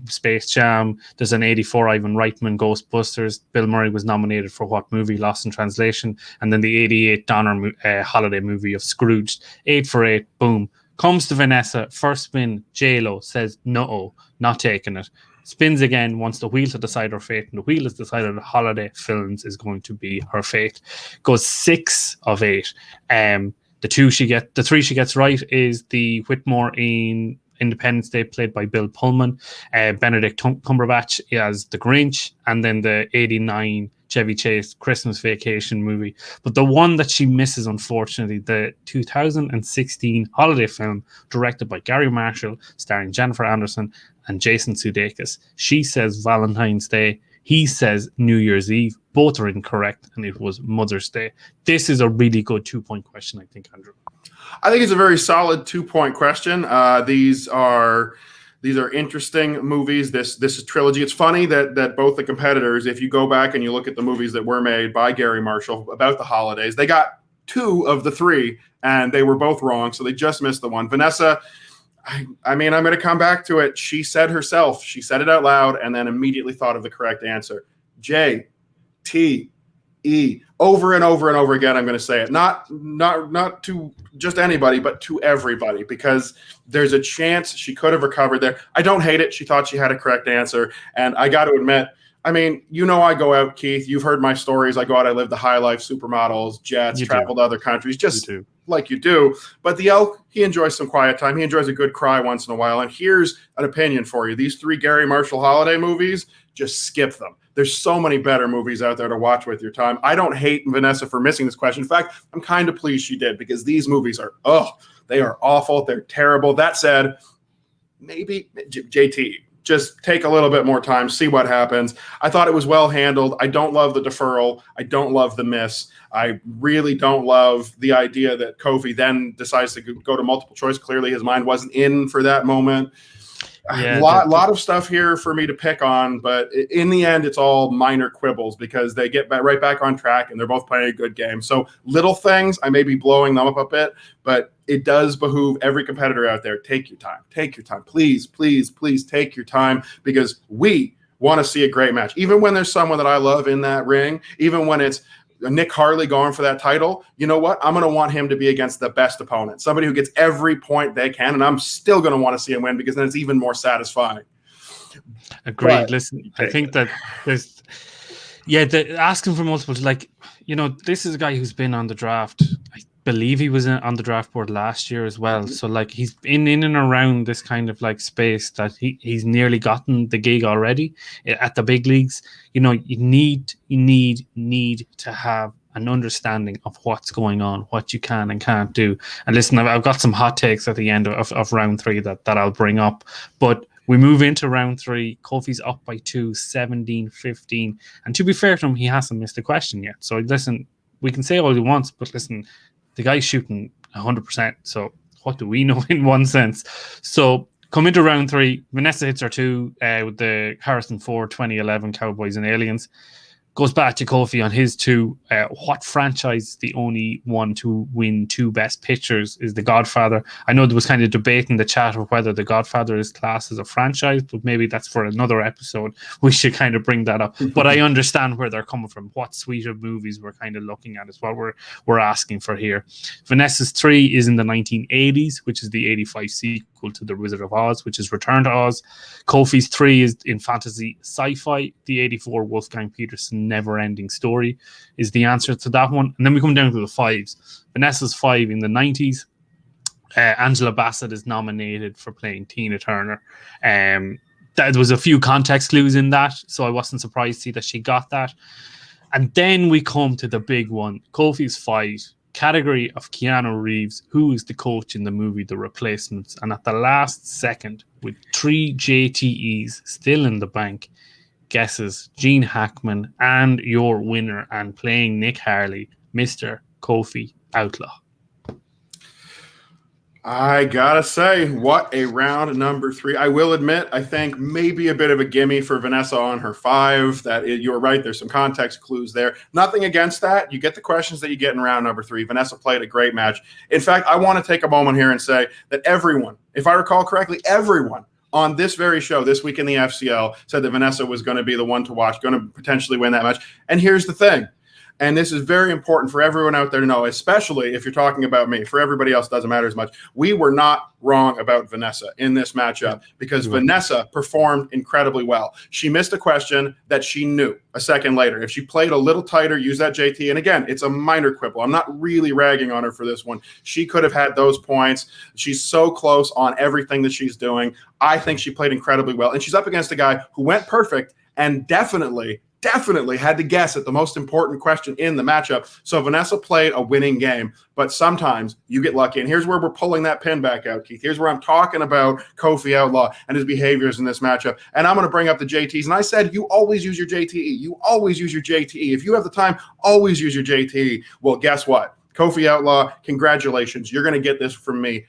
Space Jam. There's an 84 Ivan Reitman Ghostbusters. Bill Murray was nominated for what movie? Lost in Translation. And then the 88 Donner holiday movie of Scrooge. 8 for 8. Boom. Comes to Vanessa, first spin, J-Lo says, no, not taking it. Spins again, wants the wheel to decide her fate, and the wheel has decided that holiday films is going to be her fate. Goes 6 of 8. The 3 she gets right is the Whitmore in Independence Day, played by Bill Pullman, Benedict Cumberbatch as the Grinch, and then the 89 Chevy Chase Christmas Vacation movie. But the one that she misses, unfortunately, the 2016 holiday film directed by Gary Marshall, starring Jennifer Anderson and Jason Sudeikis. She says Valentine's Day. He says New Year's Eve. Both are incorrect, and it was Mother's Day. This is a really good 2-point question, I think, Andrew. I think it's a very solid 2-point question. These are interesting movies. This is trilogy. It's funny that both the competitors, if you go back and you look at the movies that were made by Gary Marshall about the holidays, they got 2 of the 3, and they were both wrong, so they just missed the one. Vanessa, I mean, I'm going to come back to it. She said herself, she said it out loud, and then immediately thought of the correct answer. J, T, E. Over and over and over again, I'm going to say it. Not to just anybody, but to everybody, because there's a chance she could have recovered there. I don't hate it. She thought she had a correct answer. And I got to admit, I mean, I go out, Keith. You've heard my stories. I go out, I live the high life, supermodels, jets, travel to other countries, just like you do. But the elk, he enjoys some quiet time. He enjoys a good cry once in a while. And here's an opinion for you. These 3 Gary Marshall holiday movies, just skip them. There's so many better movies out there to watch with your time. I don't hate Vanessa for missing this question. In fact, I'm kind of pleased she did, because these movies are, they are awful. They're terrible. That said, maybe JT, just take a little bit more time, see what happens. I thought it was well handled. I don't love the deferral. I don't love the miss. I really don't love the idea that Kofi then decides to go to multiple choice. Clearly his mind wasn't in for that moment. Yeah, a lot of stuff here for me to pick on, but in the end, it's all minor quibbles because they get right back on track and they're both playing a good game. So little things, I may be blowing them up a bit, but it does behoove every competitor out there. Take your time. Take your time. Please, please, please take your time because we want to see a great match. Even when there's someone that I love in that ring, even when it's Nick Harley going for that title, you know what? I'm going to want him to be against the best opponent, somebody who gets every point they can, and I'm still going to want to see him win because then it's even more satisfying. Agreed. But, listen, I think that there's, asking for multiple, like, this is a guy who's been on the draft. I believe he was on the draft board last year as well. Mm-hmm. So, like, he's in and around this kind of like space that he's nearly gotten the gig already at the big leagues. You need to have an understanding of what's going on, what you can and can't do. And listen, I've got some hot takes at the end of round 3 that I'll bring up. But we move into round 3. Kofi's up by 2, 17-15. And to be fair to him, he hasn't missed a question yet. So listen, we can say all he wants, but listen, the guy's shooting 100%. So what do we know in one sense? So come into round 3, Vanessa hits her 2 with the Harrison Ford 2011 Cowboys and Aliens. Goes back to Kofi on his 2. What franchise is the only one to win 2 best pictures is The Godfather. I know there was kind of debate in the chat of whether The Godfather is classed as a franchise, but maybe that's for another episode. We should kind of bring that up. But I understand where they're coming from. What suite of movies we're kind of looking at is what we're asking for here. Vanessa's 3 is in the 1980s, which is the 85 sequel to The Wizard of Oz, which is Return to Oz. Kofi's 3 is in fantasy sci-fi. The 84 Wolfgang Peterson Never-Ending Story is the answer to that one. And then we come down to the 5s. Vanessa's 5 in the 90s. Angela Bassett is nominated for playing Tina Turner. There was a few context clues in that, so I wasn't surprised to see that she got that. And then we come to the big one. Kofi's 5. Category of Keanu Reeves, who is the coach in the movie The Replacements. And at the last second, with 3 JTEs still in the bank, guesses Gene Hackman and your winner and playing Nick Harley, Mr. Kofi Outlaw. I gotta say, what a round number 3. I will admit, I think maybe a bit of a gimme for Vanessa on her 5. You're right, there's some context clues there. Nothing against that. You get the questions that you get in round number 3. Vanessa played a great match. In fact, I want to take a moment here and say that everyone, if I recall correctly, everyone on this very show this week in the FCL said that Vanessa was going to be the one to watch, going to potentially win that match. And here's the thing. And this is very important for everyone out there to know, especially if you're talking about me. For everybody else, doesn't matter as much. We were not wrong about Vanessa in this matchup because Vanessa performed incredibly well. She missed a question that she knew a second later. If she played a little tighter, use that JT. And again, it's a minor quibble. I'm not really ragging on her for this one. She could have had those points. She's so close on everything that she's doing. I think she played incredibly well. And she's up against a guy who went perfect and definitely had to guess at the most important question in the matchup. So Vanessa played a winning game, but sometimes you get lucky. And here's where we're pulling that pin back out, Keith. Here's where I'm talking about Kofi Outlaw and his behaviors in this matchup. And I'm going to bring up the JTs. And I said, you always use your JTE. You always use your JTE. If you have the time, always use your JTE. Well, guess what? Kofi Outlaw, congratulations. You're going to get this from me.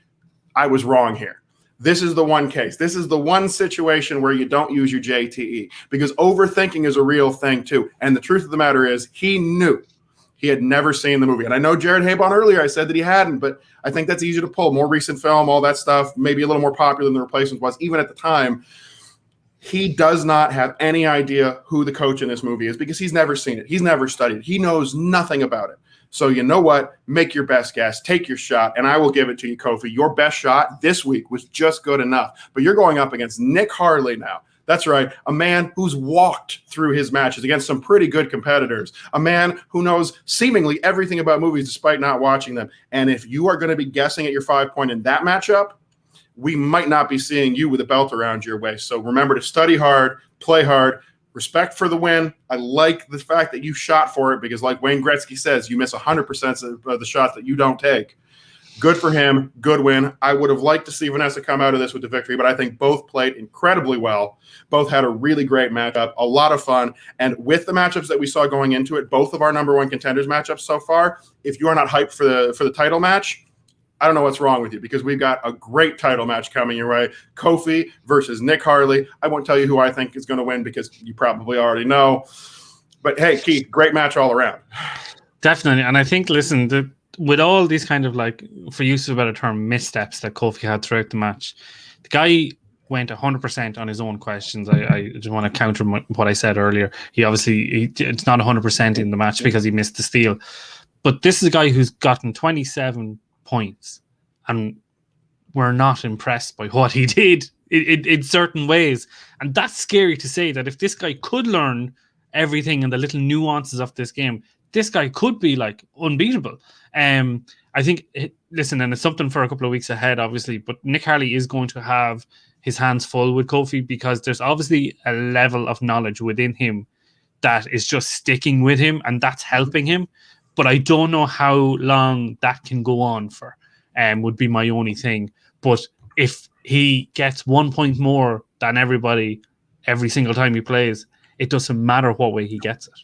I was wrong here. This is the one case. This is the one situation where you don't use your JTE because overthinking is a real thing too. And the truth of the matter is he knew he had never seen the movie. And I know Jared Haibon earlier, I said that he hadn't, but I think that's easy to pull. More recent film, all that stuff, maybe a little more popular than The Replacements was, even at the time. He does not have any idea who the coach in this movie is because he's never seen it. He's never studied it. He knows nothing about it. So you know what? Make your best guess. Take your shot, and I will give it to you, Kofi. Your best shot this week was just good enough. But you're going up against Nick Harley now. That's right, a man who's walked through his matches against some pretty good competitors, a man who knows seemingly everything about movies despite not watching them. And if you are going to be guessing at your 5-point in that matchup, we might not be seeing you with a belt around your waist. So remember to study hard, play hard, respect for the win. I like the fact that you shot for it because like Wayne Gretzky says, you miss 100% of the shots that you don't take. Good for him. Good win. I would have liked to see Vanessa come out of this with the victory, but I think both played incredibly well. Both had a really great matchup, a lot of fun. And with the matchups that we saw going into it, both of our number one contenders matchups so far, if you are not hyped for the title match, I don't know what's wrong with you, because we've got a great title match coming your way. Kofi versus Nick Harley. I won't tell you who I think is going to win because you probably already know. But hey, Keith, great match all around. Definitely. And I think, listen, with all these kind of, like, for use of a better term, missteps that Kofi had throughout the match, the guy went 100% on his own questions. I just want to counter what I said earlier. It's not 100% in the match because he missed the steal. But this is a guy who's gotten 27 points, and we're not impressed by what he did in certain ways. And that's scary to say, that if this guy could learn everything and the little nuances of this game, this guy could be like unbeatable. I think, listen, and it's something for a couple of weeks ahead, obviously, but Nick Harley is going to have his hands full with Kofi, because there's obviously a level of knowledge within him that is just sticking with him, and that's helping him. But I don't know how long that can go on for, would be my only thing. But if he gets 1 point more than everybody every single time he plays, it doesn't matter what way he gets it.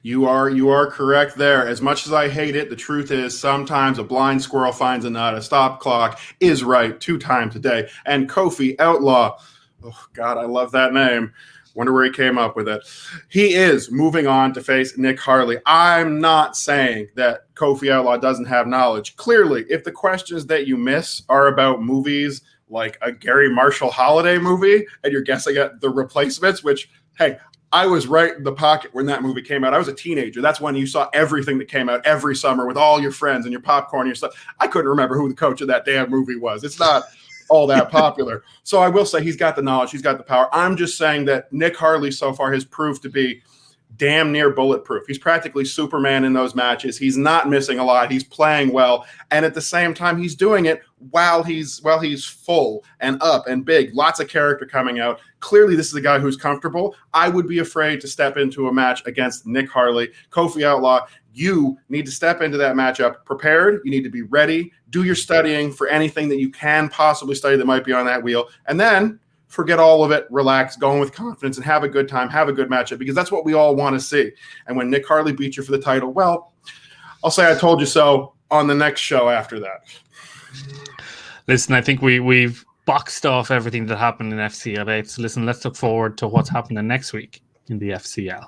You are correct there. As much as I hate it, the truth is sometimes a blind squirrel finds a nut. A stop clock is right 2 times a day. And Kofi Outlaw, oh God, I love that name. Wonder where he came up with it. He is moving on to face Nick Harley. I'm not saying that Kofi Outlaw doesn't have knowledge. Clearly, if the questions that you miss are about movies like a Gary Marshall holiday movie, and you're guessing at The Replacements, which, hey, I was right in the pocket when that movie came out. I was a teenager. That's when you saw everything that came out every summer with all your friends and your popcorn and your stuff. I couldn't remember who the coach of that damn movie was. It's not all that popular. So I will say he's got the knowledge. He's got the power. I'm just saying that Nick Harley so far has proved to be damn near bulletproof. He's practically Superman in those matches. He's not missing a lot. He's playing well. And at the same time, he's doing it while he's full and up and big. Lots of character coming out. Clearly, this is a guy who's comfortable. I would be afraid to step into a match against Nick Harley. Kofi Outlaw, you need to step into that matchup prepared. You need to be ready. Do your studying for anything that you can possibly study that might be on that wheel. And then forget all of it, relax, go in with confidence, and have a good time, have a good matchup, because that's what we all want to see. And when Nick Harley beats you for the title, well, I'll say I told you so on the next show after that. Listen, I think we've boxed off everything that happened in FCL 8. So listen, let's look forward to what's happening next week in the FCL.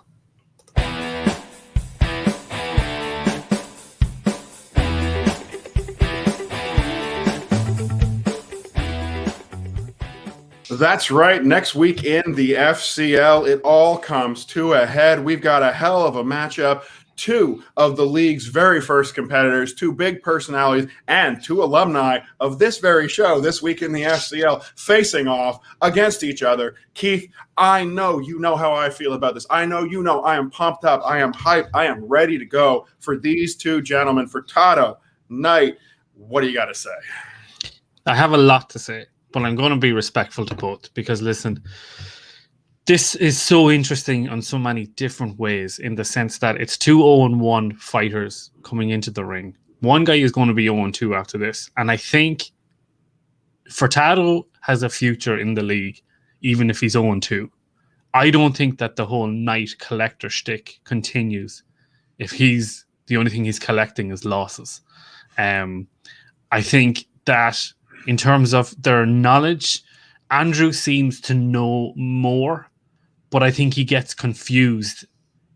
That's right. Next week in the FCL, it all comes to a head. We've got a hell of a matchup. 2 of the league's very first competitors, 2 big personalities, and 2 alumni of this very show this week in the FCL facing off against each other. Keith, I know you know how I feel about this. I know you know I am pumped up. I am hyped. I am ready to go for these 2 gentlemen, for Tato, Knight. What do you got to say? I have a lot to say, but I'm going to be respectful to both, because listen, this is so interesting on so many different ways, in the sense that it's 2 0-1 fighters coming into the ring. One guy is going to be 0-2 after this. And I think Furtado has a future in the league, even if he's 0-2. I don't think that the whole Knight collector shtick continues if he's the only thing he's collecting is losses. I think that in terms of their knowledge, Andrew seems to know more, but I think he gets confused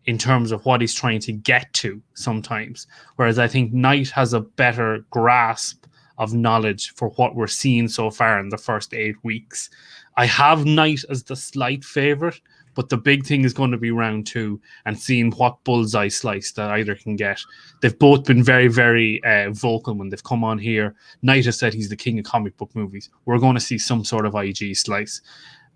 in terms of what he's trying to get to sometimes. Whereas I think Knight has a better grasp of knowledge for what we're seeing so far in the first 8 weeks. I have Knight as the slight favourite, but the big thing is going to be round 2 and seeing what bullseye slice that either can get. They've both been very, very vocal when they've come on here. Knight has said he's the king of comic book movies. We're going to see some sort of IG slice.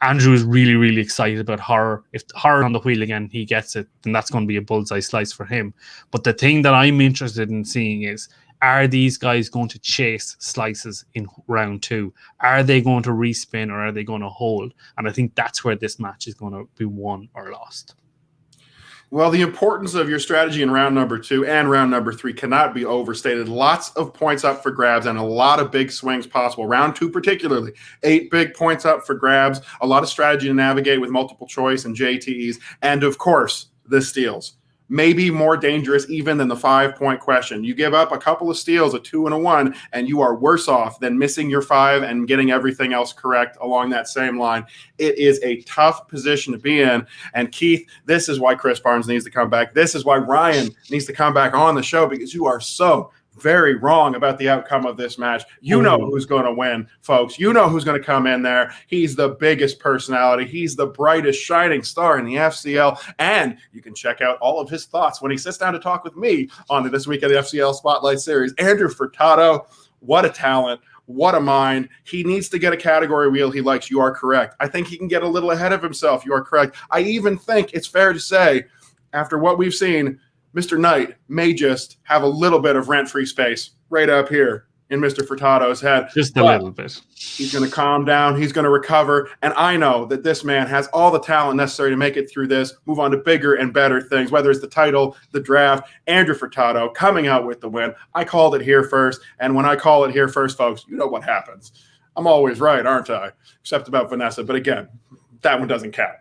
Andrew is really, really excited about horror. If horror on the wheel again, he gets it, then that's going to be a bullseye slice for him. But the thing that I'm interested in seeing is, are these guys going to chase slices in round 2? Are they going to respin, or are they going to hold? And I think that's where this match is going to be won or lost. Well, the importance of your strategy in round number 2 and round number 3 cannot be overstated. Lots of points up for grabs and a lot of big swings possible. Round 2 particularly, 8 big points up for grabs, a lot of strategy to navigate with multiple choice and JTEs, and of course, the steals. Maybe more dangerous even than the 5-point question. You give up a couple of steals, a 2 and a 1, and you are worse off than missing your 5 and getting everything else correct along that same line. It is a tough position to be in. And Keith, this is why Chris Barnes needs to come back. This is why Ryan needs to come back on the show, because you are so very wrong about the outcome of this match. You know who's going to win, folks. You know who's going to come in there. He's the biggest personality. He's the brightest shining star in the FCL. And you can check out all of his thoughts when he sits down to talk with me on this week of the FCL Spotlight Series. Andrew Furtado, what a talent. What a mind. He needs to get a category wheel he likes. You are correct. I think he can get a little ahead of himself. You are correct. I even think it's fair to say, after what we've seen, Mr. Knight may just have a little bit of rent-free space right up here in Mr. Furtado's head. Just a little bit. He's going to calm down. He's going to recover. And I know that this man has all the talent necessary to make it through this, move on to bigger and better things, whether it's the title, the draft. Andrew Furtado coming out with the win. I called it here first. And when I call it here first, folks, you know what happens. I'm always right, aren't I? Except about Vanessa. But again, that one doesn't count.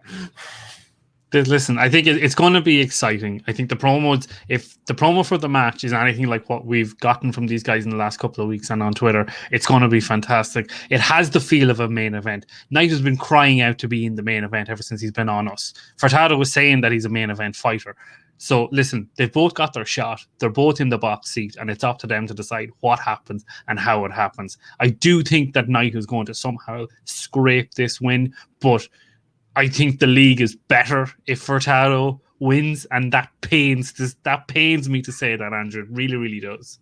Listen, I think it's going to be exciting. I think if the promo for the match is anything like what we've gotten from these guys in the last couple of weeks and on Twitter, it's going to be fantastic. It has the feel of a main event. Knight has been crying out to be in the main event ever since he's been on us. Furtado was saying that he's a main event fighter. So listen, they've both got their shot. They're both in the box seat, and it's up to them to decide what happens and how it happens. I do think that Knight is going to somehow scrape this win, but I think the league is better if Furtado wins, and that pains me to say that, Andrew. It really, really does.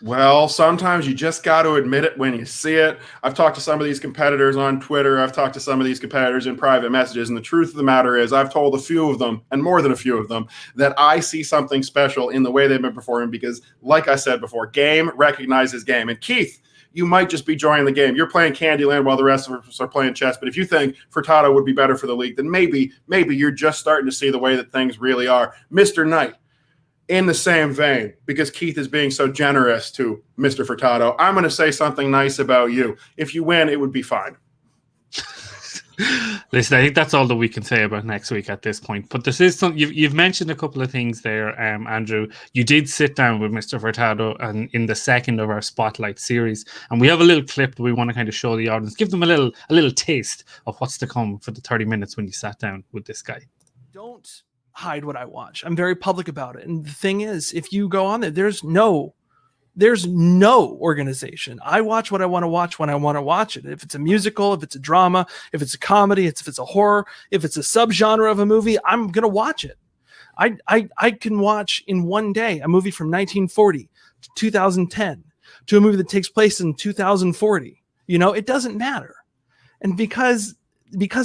Well, sometimes you just got to admit it when you see it. I've talked to some of these competitors on Twitter. I've talked to some of these competitors in private messages, and the truth of the matter is I've told a few of them, and more than a few of them, that I see something special in the way they've been performing because, like I said before, game recognizes game. And Keith, you might just be enjoying the game. You're playing Candyland while the rest of us are playing chess. But if you think Furtado would be better for the league, then maybe you're just starting to see the way that things really are. Mr. Knight, in the same vein, because Keith is being so generous to Mr. Furtado, I'm going to say something nice about you. If you win, it would be fine. Listen, I think that's all that we can say about next week at this point. But this is something you've mentioned a couple of things there, Andrew. You did sit down with Mr. Furtado and in the second of our Spotlight series, and we have a little clip that we want to kind of show the audience, give them a little taste of what's to come for the 30 minutes when you sat down with this guy. Don't hide what I watch. I'm very public about it. And the thing is, if you go on there, there's no organization. I watch what I want to watch when I want to watch it. If it's a musical, if it's a drama, if it's a comedy, if it's a horror, if it's a subgenre of a movie, I'm going to watch it. I can watch in one day a movie from 1940 to 2010 to a movie that takes place in 2040. It doesn't matter. And because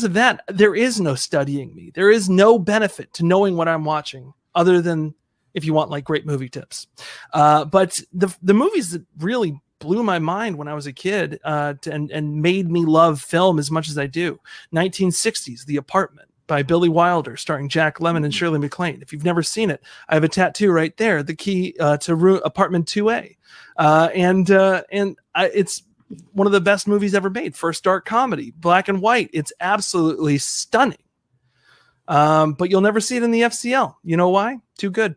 of that, there is no studying me. There is no benefit to knowing what I'm watching other than if you want like great movie tips. But the movies that really blew my mind when I was a kid and made me love film as much as I do. 1960s, The Apartment by Billy Wilder, starring Jack Lemmon and Shirley MacLaine. If you've never seen it, I have a tattoo right there, the key to Apartment 2A. It's one of the best movies ever made. First dark comedy, black and white. It's absolutely stunning. But you'll never see it in the FCL. You know why? Too good.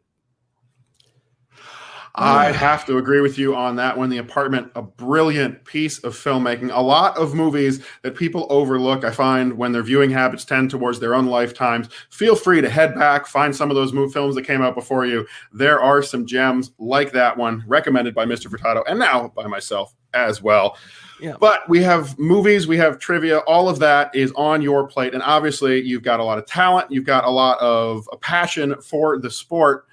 I have to agree with you on that one. The Apartment, a brilliant piece of filmmaking. A lot of movies that people overlook, I find, when their viewing habits tend towards their own lifetimes. Feel free to head back, find some of those films that came out before you. There are some gems like that one, recommended by Mr. Furtado, and now by myself as well. Yeah. But we have movies, we have trivia, all of that is on your plate. And obviously, you've got a lot of talent, you've got a lot of a passion for the sport.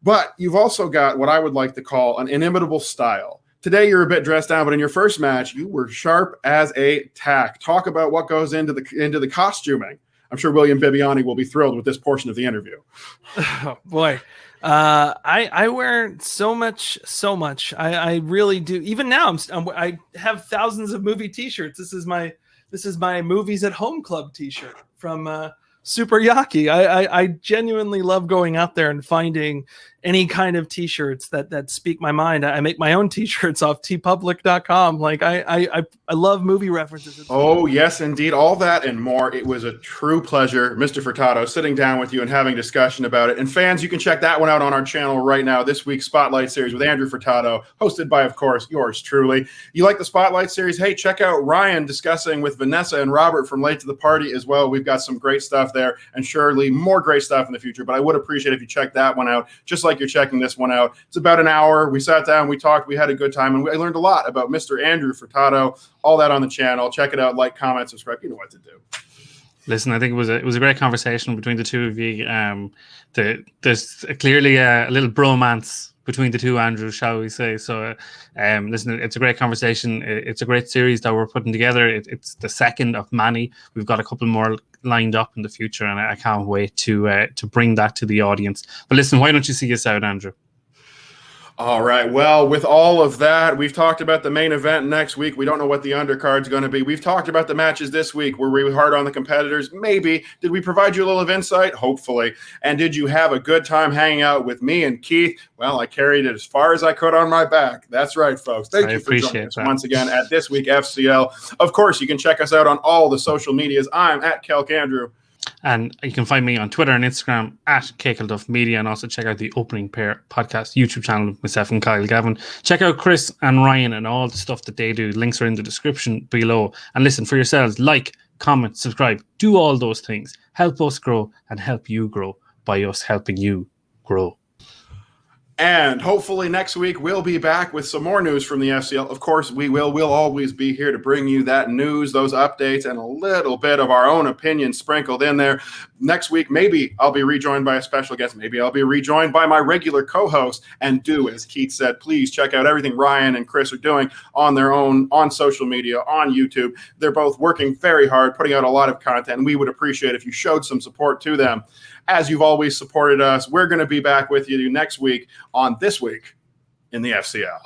But you've also got what I would like to call an inimitable style. Today, you're a bit dressed down, but in your first match, you were sharp as a tack. Talk about what goes into the costuming. I'm sure William Bibiani will be thrilled with this portion of the interview. Oh, boy. I wear so much. I really do. Even now, I have thousands of movie T-shirts. This is my Movies at Home Club T-shirt from super yucky. I genuinely love going out there and finding any kind of t-shirts that speak my mind. I make my own t-shirts off tpublic.com. Like I love movie references. Oh, yes, indeed. All that and more. It was a true pleasure, Mr. Furtado, sitting down with you and having discussion about it. And fans, you can check that one out on our channel right now. This week's Spotlight Series with Andrew Furtado, hosted by, of course, yours truly. You like the Spotlight Series? Hey, check out Ryan discussing with Vanessa and Robert from Late to the Party as well. We've got some great stuff there and surely more great stuff in the future. But I would appreciate if you check that one out, just like you're checking this one out. It's about an hour. We sat down, we talked, we had a good time, and I learned a lot about Mr. Andrew Furtado. All that on the channel. Check it out. Like, comment, subscribe. You know what to do. Listen, I think it was a great conversation between the two of you. There's clearly a little bromance between the two Andrews, shall we say. So, listen, it's a great conversation. It's a great series that we're putting together. It's the second of many. We've got a couple more lined up in the future, and I can't wait to bring that to the audience. But listen, why don't you see us out, Andrew? All right. Well, with all of that, we've talked about the main event next week. We don't know what the undercard's going to be. We've talked about the matches this week. Were we hard on the competitors? Maybe. Did we provide you a little of insight? Hopefully. And did you have a good time hanging out with me and Keith? Well, I carried it as far as I could on my back. That's right, folks. Thank you for joining us once again at This Week FCL. Of course, you can check us out on all the social medias. I'm at Kelk Andrew. And you can find me on Twitter and Instagram at Cakelduff Media, and also check out the Opening Pair podcast YouTube channel with myself and Kyle Gavin. Check out Chris and Ryan and all the stuff that they do. Links are in the description below. And listen, for yourselves, like, comment, subscribe, do all those things. Help us grow and help you grow by us helping you grow. And hopefully next week we'll be back with some more news from the FCL. Of course, we will. We'll always be here to bring you that news, those updates, and a little bit of our own opinion sprinkled in there. Next week, maybe I'll be rejoined by a special guest. Maybe I'll be rejoined by my regular co-host. And do, as Keith said, please check out everything Ryan and Chris are doing on their own, on social media, on YouTube. They're both working very hard, putting out a lot of content, and we would appreciate if you showed some support to them. As you've always supported us, we're going to be back with you next week on This Week in the FCL.